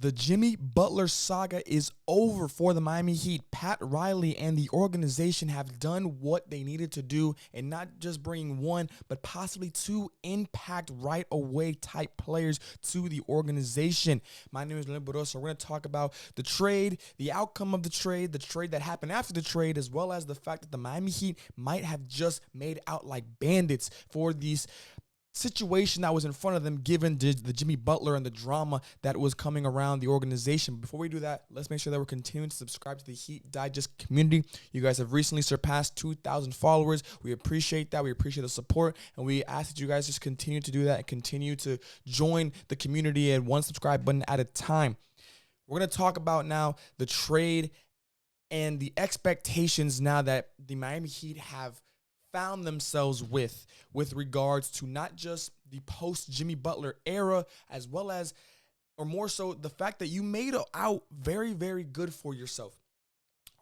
The Jimmy Butler saga is over for the Miami Heat. Pat Riley and the organization have done what they needed to do, and not just bringing one, but possibly two impact right away type players to the organization. My name is Manuel Buroz, so we're going to talk about the trade, the outcome of the trade that happened after the trade, as well as the fact that the Miami Heat might have just made out like bandits for these situation that was in front of them, given the Jimmy Butler and the drama that was coming around the organization. Before we do that, let's make sure that we're continuing to subscribe to the Heat Digest community. You guys have recently surpassed 2,000 followers. We appreciate that. We appreciate the support, and we ask that you guys just continue to do that and continue to join the community at one subscribe button at a time. We're going to talk about now the trade and the expectations now that the Miami Heat have found themselves with regards to not just the post-Jimmy Butler era, as well as, or more so, the fact that you made out very, very good for yourself.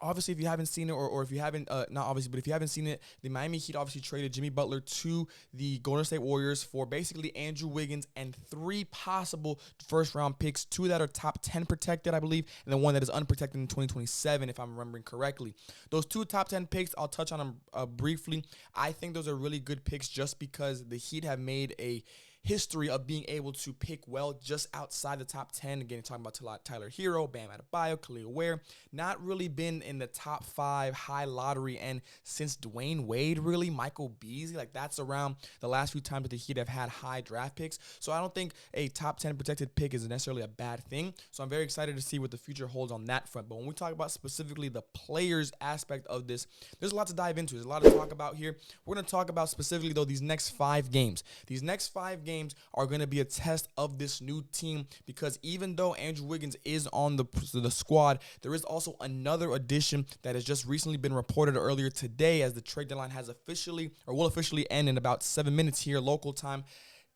Obviously, if you haven't seen it, or if you haven't, not obviously, but if you haven't seen it, the Miami Heat obviously traded Jimmy Butler to the Golden State Warriors for basically Andrew Wiggins and 3 possible first-round picks, 2 that are top 10 protected, I believe, and then 1 that is unprotected in 2027, if I'm remembering correctly. Those 2 top 10 picks, I'll touch on them briefly. I think those are really good picks just because the Heat have made a history of being able to pick well just outside the top 10. Again, talking about Tyler Hero, Bam Adebayo, Khalil Ware. Not really been in the top 5 high lottery, and since Dwayne Wade, really, Michael Beasley, like that's around the last few times that the Heat have had high draft picks. So I don't think a top 10 protected pick is necessarily a bad thing. So I'm very excited to see what the future holds on that front. But when we talk about specifically the players aspect of this, there's a lot to dive into. There's a lot to talk about here. We're going to talk about specifically, though, these next 5 games. These next 5 games are going to be a test of this new team, because even though Andrew Wiggins is on the squad, there is also another addition that has just recently been reported earlier today, as the trade deadline has officially, or will officially end in about 7 minutes here local time.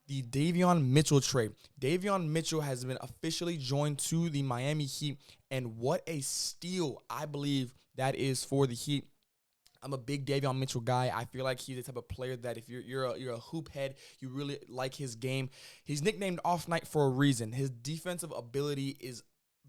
The Davion Mitchell trade. Davion Mitchell has been officially joined to the Miami Heat, and what a steal I believe that is for the Heat. I'm a big Davion Mitchell guy. I feel like he's the type of player that if you're a hoop head, you really like his game. He's nicknamed Off Night for a reason. His defensive ability is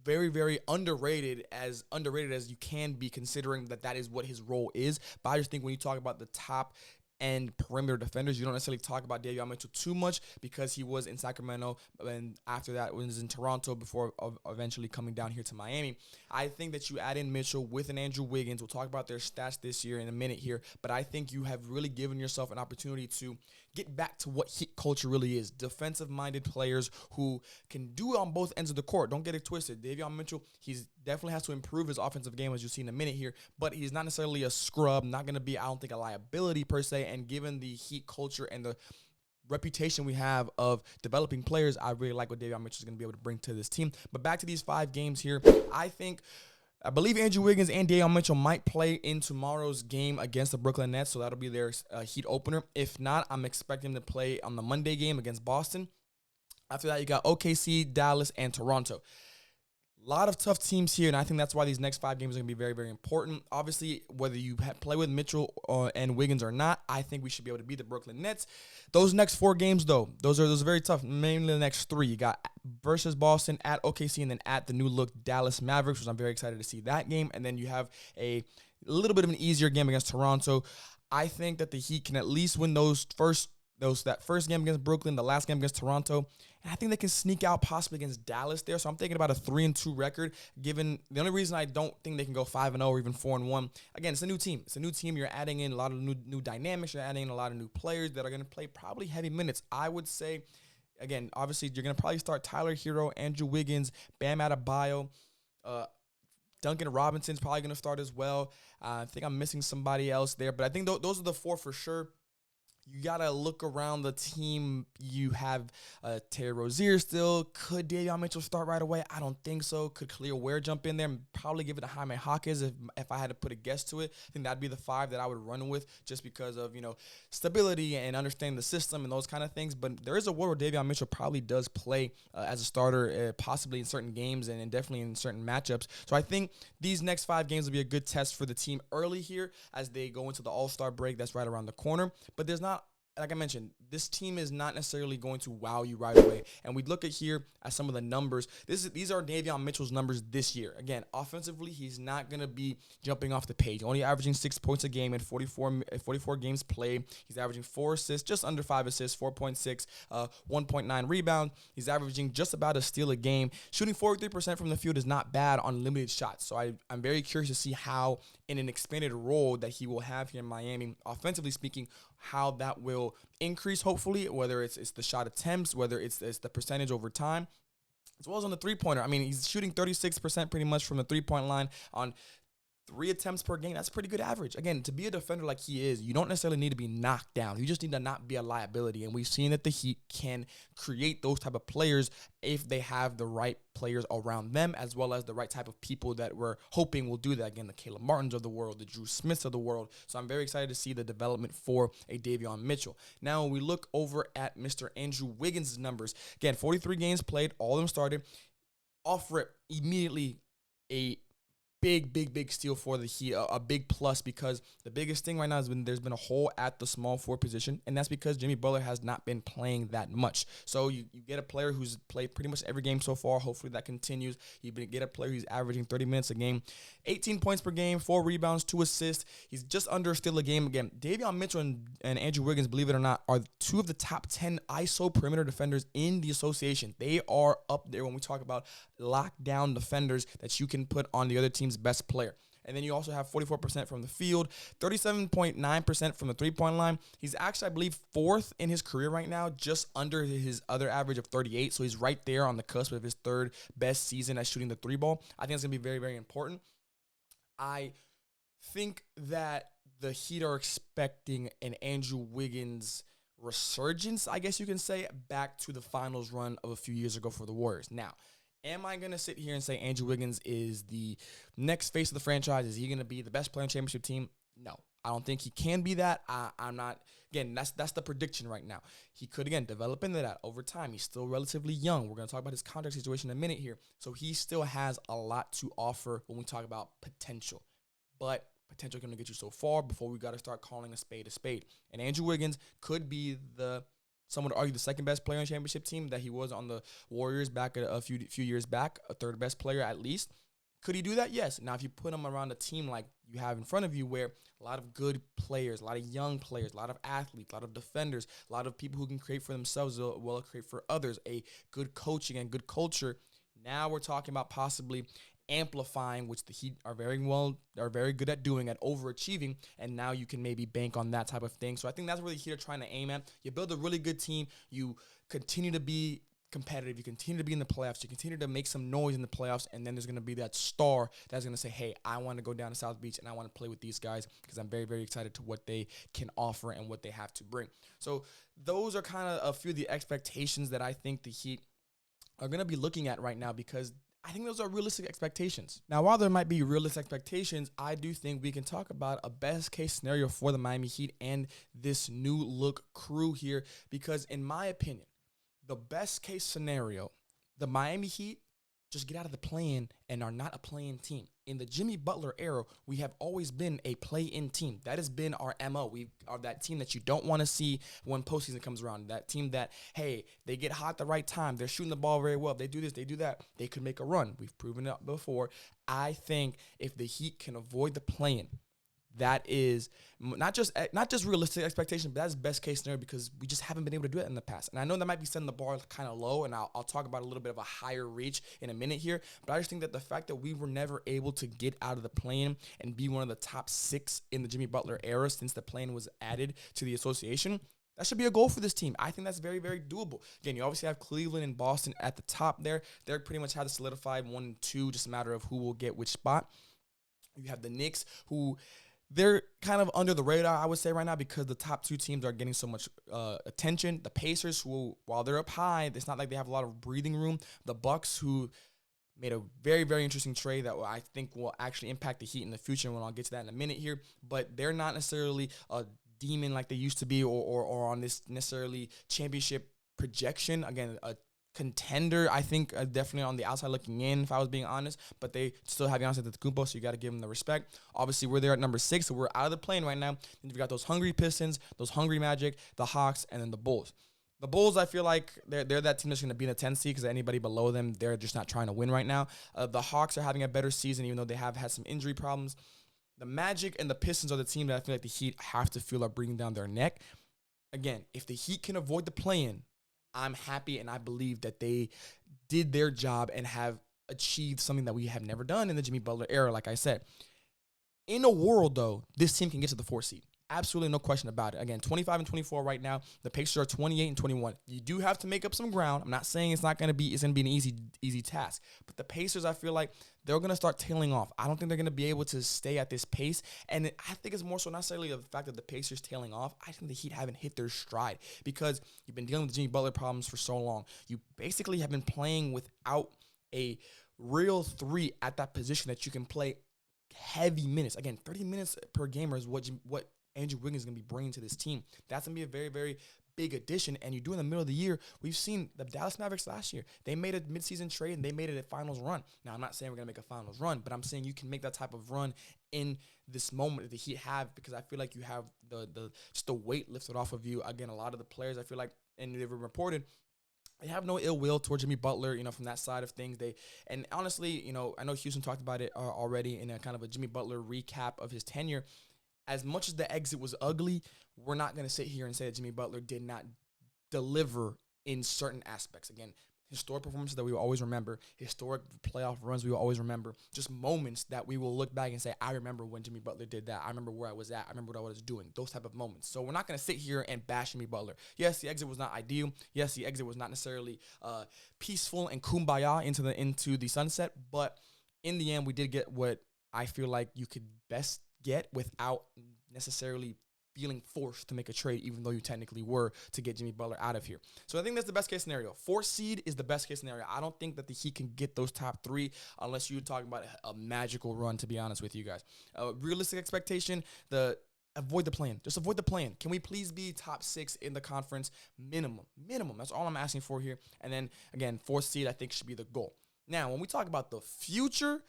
very, very underrated as you can be, considering that is what his role is. But I just think when you talk about the top and perimeter defenders, you don't necessarily talk about Davion Mitchell too much, because he was in Sacramento, and after that was in Toronto before eventually coming down here to Miami. I think that you add in Mitchell with an Andrew Wiggins. We'll talk about their stats this year in a minute here, but I think you have really given yourself an opportunity to get back to what Heat culture really is. Defensive-minded players who can do it on both ends of the court. Don't get it twisted. Davion Mitchell, he's definitely has to improve his offensive game, as you'll see in a minute here, but he's not necessarily a scrub, not going to be, I don't think, a liability per se. And given the Heat culture and the reputation we have of developing players, I really like what Davion Mitchell is going to be able to bring to this team. But back to these 5 games here, I believe Andrew Wiggins and Davion Mitchell might play in tomorrow's game against the Brooklyn Nets, so that'll be their Heat opener. If not, I'm expecting them to play on the Monday game against Boston. After that, you got OKC, Dallas, and Toronto. A lot of tough teams here, and I think that's why these next 5 games are going to be very, very important. Obviously, whether you play with Mitchell and Wiggins or not, I think we should be able to beat the Brooklyn Nets. Those next 4 games, though, those are very tough, mainly the next 3. You got versus Boston, at OKC, and then at the new-look Dallas Mavericks, which I'm very excited to see that game. And then you have a little bit of an easier game against Toronto. I think that the Heat can at least win that first game against Brooklyn, the last game against Toronto, and I think they can sneak out possibly against Dallas there. So I'm thinking about a 3-2 record, given the only reason I don't think they can go 5-0 or even 4-1. Again, it's a new team. It's a new team. You're adding in a lot of new dynamics. You're adding in a lot of new players that are going to play probably heavy minutes. I would say, again, obviously you're going to probably start Tyler Hero, Andrew Wiggins, Bam Adebayo, Duncan Robinson's probably going to start as well. I think I'm missing somebody else there, but I think those are the 4 for sure. You got to look around the team. You have Terry Rozier still. Could Davion Mitchell start right away? I don't think so. Could Khalil Ware jump in there and probably give it to Jaime Hawkins if I had to put a guess to it? I think that'd be the 5 that I would run with, just because of, stability and understanding the system and those kind of things. But there is a world where Davion Mitchell probably does play as a starter, possibly in certain games and definitely in certain matchups. So I think these next 5 games will be a good test for the team early here as they go into the All-Star break that's right around the corner. But there's not like I mentioned, this team is not necessarily going to wow you right away. And we look at some of the numbers. These are Davion Mitchell's numbers this year. Again, offensively, he's not going to be jumping off the page. Only averaging 6 points a game in 44 games played. He's averaging 4 assists, just under 5 assists, 4.6, 1.9 rebound. He's averaging just about a steal a game. Shooting 43% from the field is not bad on limited shots. So I'm very curious to see how, in an expanded role that he will have here in Miami, offensively speaking, how that will increase, hopefully, whether it's the shot attempts, whether it's the percentage over time, as well as on the three-pointer. I mean, he's shooting 36% pretty much from the three-point line on 3 attempts per game. That's a pretty good average. Again, to be a defender like he is, you don't necessarily need to be knocked down. You just need to not be a liability. And we've seen that the Heat can create those type of players if they have the right players around them, as well as the right type of people that we're hoping will do that. Again, the Caleb Martins of the world, the Drew Smiths of the world. So I'm very excited to see the development for a Davion Mitchell. Now, when we look over at Mr. Andrew Wiggins' numbers, again, 43 games played, all of them started. Off rip, immediately a big steal for the Heat, a big plus, because the biggest thing right now is there's been a hole at the small forward position, and that's because Jimmy Butler has not been playing that much. So you get a player who's played pretty much every game so far. Hopefully that continues. You get a player who's averaging 30 minutes a game, 18 points per game, 4 rebounds, 2 assists. He's just under a steal a game. Again, Davion Mitchell and Andrew Wiggins, believe it or not, are 2 of the top 10 ISO perimeter defenders in the association. They are up there when we talk about lockdown defenders that you can put on the other team's best player. And then you also have 44% from the field, 37.9% from the three-point line. He's actually, I believe, 4th in his career right now, just under his other average of 38. So he's right there on the cusp of his 3rd best season at shooting the 3-ball. I think it's going to be very, very important. I think that the Heat are expecting an Andrew Wiggins resurgence, I guess you can say, back to the finals run of a few years ago for the Warriors. Now, am I going to sit here and say Andrew Wiggins is the next face of the franchise? Is he going to be the best player on the championship team? No, I don't think he can be that. I'm not. Again, that's the prediction right now. He could, again, develop into that over time. He's still relatively young. We're going to talk about his contract situation in a minute here. So he still has a lot to offer when we talk about potential. But potential can only get you so far before we got to start calling a spade a spade. And Andrew Wiggins could be some would argue the second best player on the championship team that he was on the Warriors back a few years back, a 3rd best player at least. Could he do that? Yes. Now, if you put him around a team like you have in front of you, where a lot of good players, a lot of young players, a lot of athletes, a lot of defenders, a lot of people who can create for themselves as well as create for others, a good coaching and good culture, now we're talking about possibly amplifying, which the Heat are very good at doing, at overachieving, and now you can maybe bank on that type of thing. So I think that's what the Heat are trying to aim at. You build a really good team, you continue to be competitive, you continue to be in the playoffs, you continue to make some noise in the playoffs, and then there's going to be that star that's going to say, hey, I want to go down to South Beach and I want to play with these guys, because I'm very, very excited to what they can offer and what they have to bring. So those are kind of a few of the expectations that I think the Heat are going to be looking at right now, because I think those are realistic expectations. Now, while there might be realistic expectations, I do think we can talk about a best case scenario for the Miami Heat and this new look crew here, because in my opinion, the best case scenario, the Miami Heat just get out of the play-in and are not a play-in team. In the Jimmy Butler era, we have always been a play-in team. That has been our MO. We are that team that you don't want to see when postseason comes around. That team that, hey, they get hot at the right time. They're shooting the ball very well. They do this, they do that. They could make a run. We've proven it before. I think if the Heat can avoid the play-in, that is not just realistic expectation, but that's best case scenario, because we just haven't been able to do it in the past. And I know that might be setting the bar kind of low, and I'll talk about a little bit of a higher reach in a minute here. But I just think that the fact that we were never able to get out of the play-in and be one of the top 6 in the Jimmy Butler era since the play-in was added to the association, that should be a goal for this team. I think that's very, very doable. Again, you obviously have Cleveland and Boston at the top there. They're pretty much have to solidify 1 and 2, just a matter of who will get which spot. You have the Knicks, who they're kind of under the radar, I would say, right now, because the top 2 teams are getting so much attention. The Pacers, who, while they're up high, it's not like they have a lot of breathing room. The Bucks, who made a very, very interesting trade that I think will actually impact the Heat in the future, and I'll get to that in a minute here. But they're not necessarily a demon like they used to be, or on this necessarily championship projection. Again, a contender, I think, definitely on the outside looking in, if I was being honest. But they still have Giannis Antetokounmpo, so you got to give them the respect. Obviously, we're there at number 6, so we're out of the plane right now. And you've got those hungry Pistons, those hungry Magic, the Hawks, and then the Bulls. The Bulls, I feel like they're that team that's going to be in the 10th seed because anybody below them, they're just not trying to win right now. The Hawks are having a better season, even though they have had some injury problems. The Magic and the Pistons are the team that I feel like the Heat have to feel are bringing down their neck. Again, if the Heat can avoid the play-in, I'm happy, and I believe that they did their job and have achieved something that we have never done in the Jimmy Butler era, like I said. In a world, though, this team can get to the 4th seed. Absolutely no question about it. Again, 25 and 24 right now. The Pacers are 28 and 21. You do have to make up some ground. I'm not saying it's going to be an easy task. But the Pacers, I feel like they're going to start tailing off. I don't think they're going to be able to stay at this pace. And I think it's more so not necessarily the fact that the Pacers tailing off. I think the Heat haven't hit their stride because you've been dealing with Jimmy Butler problems for so long. You basically have been playing without a real 3 at that position that you can play heavy minutes. Again, 30 minutes per game is what Andrew Wiggins is going to be bringing to this team. That's going to be a very, very big addition. And you do in the middle of the year, we've seen the Dallas Mavericks last year. They made a midseason trade and they made it a finals run. Now, I'm not saying we're going to make a finals run, but I'm saying you can make that type of run in this moment that the Heat have because I feel like you have just the weight lifted off of you. Again, a lot of the players, I feel like, and they've reported, they have no ill will towards Jimmy Butler, from that side of things. And honestly, I know Houston talked about it already in a kind of a Jimmy Butler recap of his tenure. As much as the exit was ugly, we're not going to sit here and say that Jimmy Butler did not deliver in certain aspects. Again, historic performances that we will always remember, historic playoff runs we will always remember, just moments that we will look back and say, I remember when Jimmy Butler did that. I remember where I was at. I remember what I was doing, those type of moments. So we're not going to sit here and bash Jimmy Butler. Yes, the exit was not ideal. Yes, the exit was not necessarily peaceful and kumbaya into the sunset. But in the end, we did get what I feel like you could best get without necessarily feeling forced to make a trade, even though you technically were to get Jimmy Butler out of here. So I think that's the best case scenario. 4th seed is the best case scenario. I don't think that the Heat can get those top 3 unless you're talking about a magical run, to be honest with you guys. Realistic expectation, avoid the play-in. Just avoid the play-in. Can we please be top 6 in the conference? Minimum. That's all I'm asking for here. And then, again, 4th seed I think should be the goal. Now, when we talk about the future's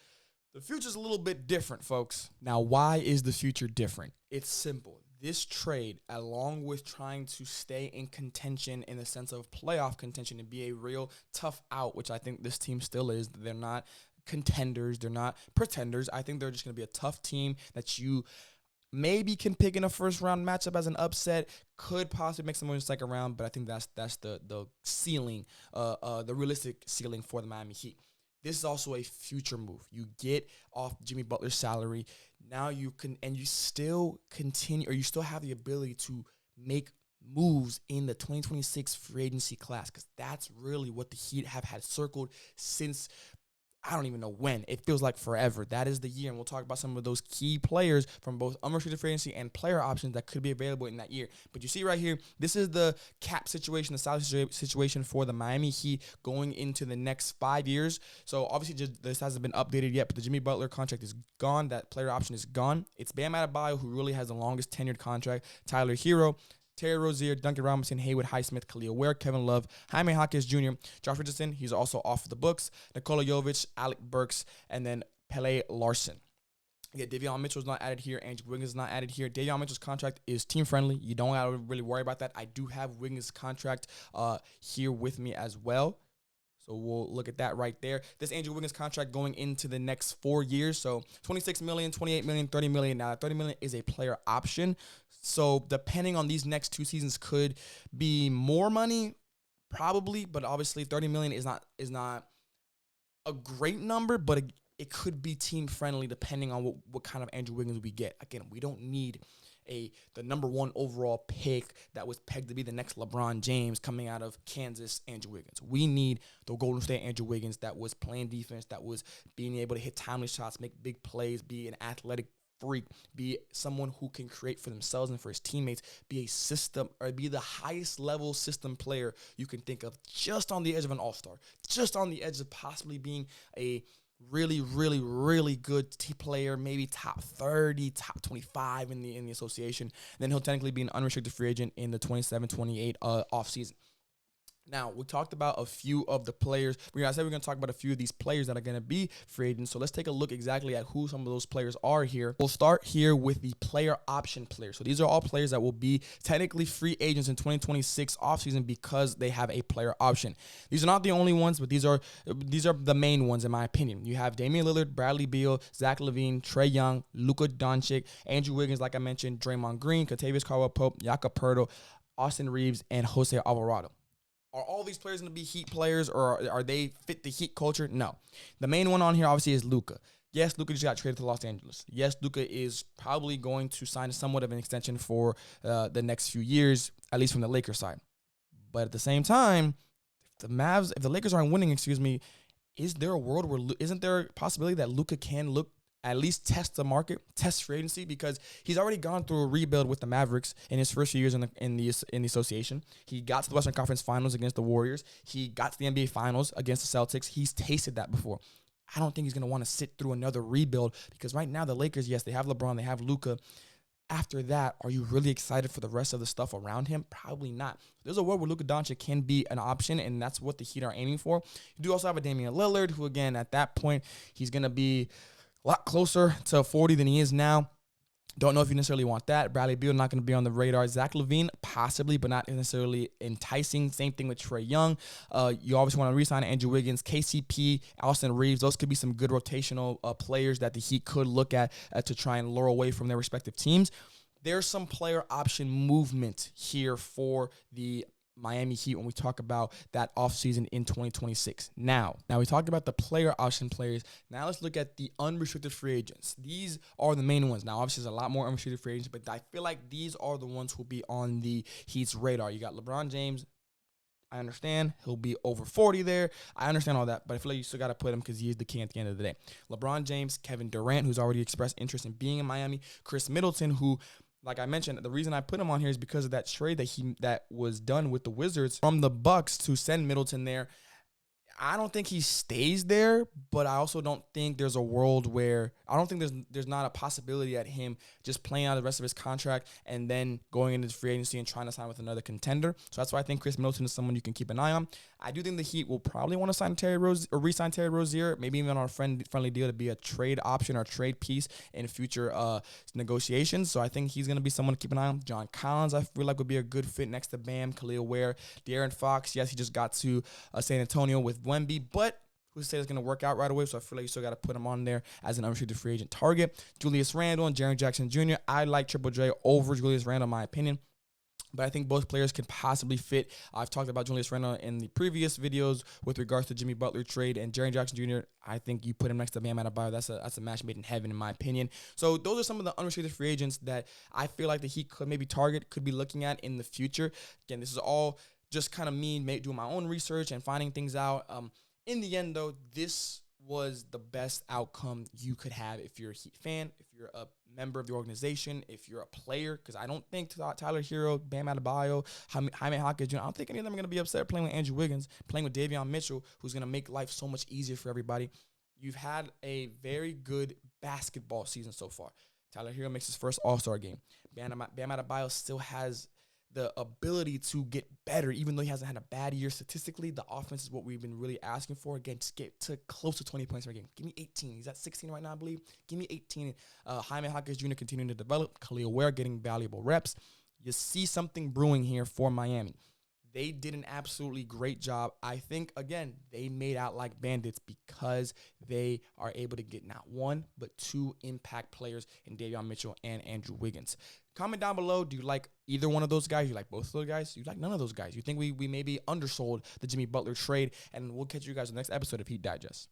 a little bit different, folks. Now, why is the future different? It's simple. This trade, along with trying to stay in contention in the sense of playoff contention and be a real tough out, which I think this team still is. They're not contenders. They're not pretenders. I think they're just going to be a tough team that you maybe can pick in a first-round matchup as an upset. Could possibly make some in the second round, but I think that's the ceiling, the realistic ceiling for the Miami Heat. This is also a future move. You get off Jimmy Butler's salary. Now you can, and you still continue, or you still have the ability to make moves in the 2026 free agency class, because that's really what the Heat have had circled since I don't even know when. It feels like forever. That is the year, and we'll talk about some of those key players from both unrestricted free agency and player options that could be available in that year. But you see right here, this is the cap situation, the salary situation for the Miami Heat going into the next 5 years. So obviously this hasn't been updated yet, but the Jimmy Butler contract is gone. That player option is gone. It's Bam Adebayo who really has the longest tenured contract. Tyler Hero, Terry Rozier, Duncan Robinson, Haywood Highsmith, Khalil Ware, Kevin Love, Jaime Jaquez Jr., Josh Richardson, he's also off the books, Nikola Jovic, Alec Burks, and then Pele Larson. Yeah, Davion Mitchell's not added here. Andrew Wiggins is not added here. Davion Mitchell's contract is team-friendly. You don't have to really worry about that. I do have Wiggins' contract here with me as well. So we'll look at that right there. This Andrew Wiggins contract going into the next 4 years. So $26 million, $28 million, $30 million. Now, $30 million is a player option. So depending on these next 2 seasons could be more money, probably. But obviously $30 million is not a great number, but it could be team friendly depending on what kind of Andrew Wiggins we get. Again, we don't need the number 1 overall pick that was pegged to be the next LeBron James coming out of Kansas, Andrew Wiggins. We need the Golden State Andrew Wiggins that was playing defense, that was being able to hit timely shots, make big plays, be an athletic freak, be someone who can create for themselves and for his teammates, be a system, or be the highest level system player you can think of, just on the edge of an all-star, just on the edge of possibly being a really, really, really good player, maybe top 30, top 25 in the association. Then he'll technically be an unrestricted free agent in the 27-28 offseason. Now, we talked about a few of the players. I said we're going to talk about a few of these players that are going to be free agents. So let's take a look exactly at who some of those players are here. We'll start here with the player option players. So these are all players that will be technically free agents in 2026 offseason because they have a player option. These are not the only ones, but these are the main ones in my opinion. You have Damian Lillard, Bradley Beal, Zach LaVine, Trae Young, Luka Doncic, Andrew Wiggins, like I mentioned, Draymond Green, Kentavious Caldwell-Pope, Jakob Poeltl, Austin Reeves, and Jose Alvarado. Are all these players going to be Heat players, or are they fit the Heat culture? No. The main one on here, obviously, is Luka. Yes, Luka just got traded to Los Angeles. Yes, Luka is probably going to sign somewhat of an extension for the next few years, at least from the Lakers side. But at the same time, if the Lakers aren't winning, is there a world where, isn't there a possibility that Luka can at least test the market, test free agency, because he's already gone through a rebuild with the Mavericks in his first few years in the association. He got to the Western Conference Finals against the Warriors. He got to the NBA Finals against the Celtics. He's tasted that before. I don't think he's going to want to sit through another rebuild because right now the Lakers, yes, they have LeBron, they have Luka. After that, are you really excited for the rest of the stuff around him? Probably not. There's a world where Luka Doncic can be an option, and that's what the Heat are aiming for. You do also have a Damian Lillard, who, again, at that point, he's going to be a lot closer to 40 than he is now. Don't know if you necessarily want that. Bradley Beal not going to be on the radar. Zach LaVine, possibly, but not necessarily enticing. Same thing with Trae Young. You obviously want to re-sign Andrew Wiggins, KCP, Austin Reeves. Those could be some good rotational players that the Heat could look at to try and lure away from their respective teams. There's some player option movement here for the Miami Heat when we talk about that offseason in 2026. Now we talked about the player option players. Now let's look at the unrestricted free agents. These are the main ones. Now, obviously, there's a lot more unrestricted free agents, but I feel like these are the ones who will be on the Heat's radar. You got LeBron James. I understand he'll be over 40 there. I understand all that, but I feel like you still got to put him because he is the king at the end of the day. LeBron James, Kevin Durant, who's already expressed interest in being in Miami, Chris Middleton, who, like I mentioned, the reason I put him on here is because of that trade that was done with the Wizards from the Bucks to send Middleton there. I don't think he stays there, but I also don't think there's a world where I don't think there's not a possibility at him just playing out the rest of his contract and then going into free agency and trying to sign with another contender. So that's why I think Chris Middleton is someone you can keep an eye on. I do think the Heat will probably want to sign Terry Rose or re-sign Terry Rozier, maybe even on a friendly deal to be a trade option or trade piece in future negotiations. So I think he's going to be someone to keep an eye on. John Collins, I feel like would be a good fit next to Bam, Khalil Ware, De'Aaron Fox. Yes, he just got to San Antonio with Wemby, but who's to say it's going to work out right away? So I feel like you still got to put him on there as an unrestricted free agent target. Julius Randle and Jaren Jackson Jr. I like Triple J over Julius Randle in my opinion, but I think both players can possibly fit. I've talked about Julius Randle in the previous videos with regards to Jimmy Butler trade, and Jaren Jackson Jr., I think you put him next to Bam Adebayo. That's a match made in heaven in my opinion. So those are some of the unrestricted free agents that I feel like the Heat could maybe could be looking at in the future. Again, this is all just kind of me doing my own research and finding things out. In the end, though, this was the best outcome you could have if you're a Heat fan, if you're a member of the organization, if you're a player, because I don't think Tyler Hero, Bam Adebayo, Jaime Jaquez Jr., I don't think any of them are going to be upset playing with Andrew Wiggins, playing with Davion Mitchell, who's going to make life so much easier for everybody. You've had a very good basketball season so far. Tyler Hero makes his first All-Star game. Bam Adebayo still has the ability to get better, even though he hasn't had a bad year statistically. The offense is what we've been really asking for. Again, just get to close to 20 points per game. Give me 18. He's at 16 right now, I believe. Give me 18. Jaime Jaquez Jr. continuing to develop. Khalil Ware getting valuable reps. You see something brewing here for Miami. They did an absolutely great job. I think, again, they made out like bandits because they are able to get not one, but two impact players in Davion Mitchell and Andrew Wiggins. Comment down below. Do you like either one of those guys? You like both of those guys? You like none of those guys? You think we maybe undersold the Jimmy Butler trade? And we'll catch you guys in the next episode of Heat Digest.